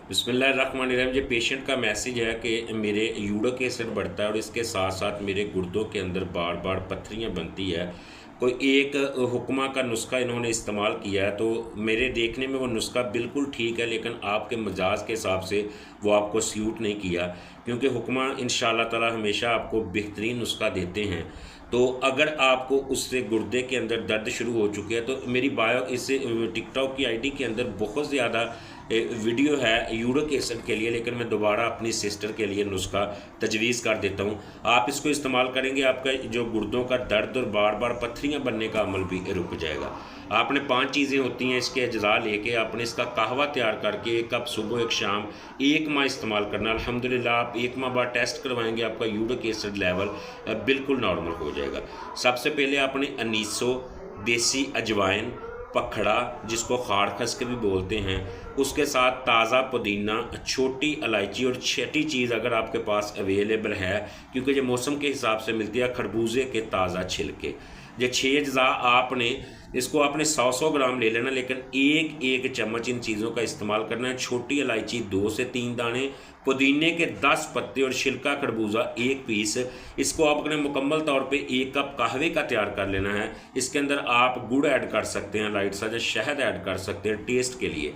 बिस्मिल्लाहिर्रहमानिर्रहीम। ये पेशेंट का मैसेज है कि मेरे यूरिक एसिड बढ़ता है और इसके साथ साथ मेरे गुर्दों के अंदर बार बार पत्थरियाँ बनती है। कोई एक हुक्मा का नुस्खा इन्होंने इस्तेमाल किया है, तो मेरे देखने में वो नुस्खा बिल्कुल ठीक है, लेकिन आपके मिजाज के हिसाब से वो आपको सूट नहीं किया, क्योंकि हुक्मा इंशाअल्लाह ताला हमेशा आपको बेहतरीन नुस्खा देते हैं। तो अगर आपको उससे गुर्दे के अंदर दर्द शुरू हो चुके हैं, तो मेरी बायो इससे टिकटॉक की आईडी के अंदर बहुत ज़्यादा वीडियो है यूरिक एसिड के लिए, लेकिन मैं दोबारा अपनी सिस्टर के लिए नुस्खा तजवीज़ कर देता हूँ। आप इसको इस्तेमाल करेंगे, आपका जो गुर्दों का दर्द और बार बार पत्थरियाँ बनने का अमल भी रुक जाएगा। आपने 5 चीज़ें होती हैं इसके अज्जा लेके आपने इसका कहवा तैयार करके 1 कप सुबह 1 शाम 1 माह इस्तेमाल करना। अल्हम्दुलिल्लाह आप 1 माह बाद टेस्ट करवाएंगे, आपका यूरिक एसिड लेवल बिल्कुल नॉर्मल हो जाएगा। सबसे पहले आपने अनीसो, देसी अजवाइन, पखड़ा जिसको खाड़ खस के भी बोलते हैं, उसके साथ ताज़ा पुदीना, छोटी इलायची और छठी चीज़ अगर आपके पास अवेलेबल है, क्योंकि ये मौसम के हिसाब से मिलती है, खरबूजे के ताज़ा छिलके। ये 6 अज्जा आपने इसको आपने 100 ग्राम ले लेना, लेकिन एक चम्मच इन चीज़ों का इस्तेमाल करना है। छोटी इलायची 2 से 3 दाने, पुदीने के 10 पत्ते और छिलका खरबूजा 1 पीस। इसको आपने मुकम्मल तौर पे 1 कप कहवे का तैयार कर लेना है। इसके अंदर आप गुड़ ऐड कर सकते हैं, लाइट सा शहद ऐड कर सकते हैं टेस्ट के लिए।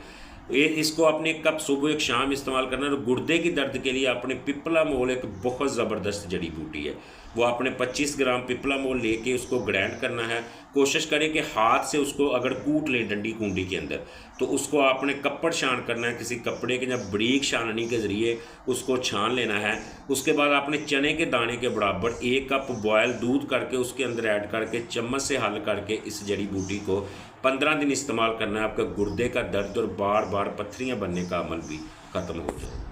इसको अपने 1 कप सुबह 1 शाम इस्तेमाल करना है। और गुर्दे की दर्द के लिए आपने पिपला मोल एक बहुत ज़बरदस्त जड़ी बूटी है, वो आपने 25 ग्राम पिपला मोल लेके उसको ग्राइंड करना है। कोशिश करें कि हाथ से उसको अगर कूट लें डंडी कुंडी के अंदर, तो उसको आपने कपड़ छान करना है, किसी कपड़े के या बरीक छाननी के ज़रिए उसको छान लेना है। उसके बाद आपने चने के दाने के बराबर 1 कप बॉयल दूध करके उसके अंदर ऐड करके चम्मच से हल करके इस जड़ी बूटी को 15 दिन इस्तेमाल करना है। आपका गुर्दे का दर्द और बार बार पत्थरियाँ बनने का अमल भी ख़त्म हो जाए।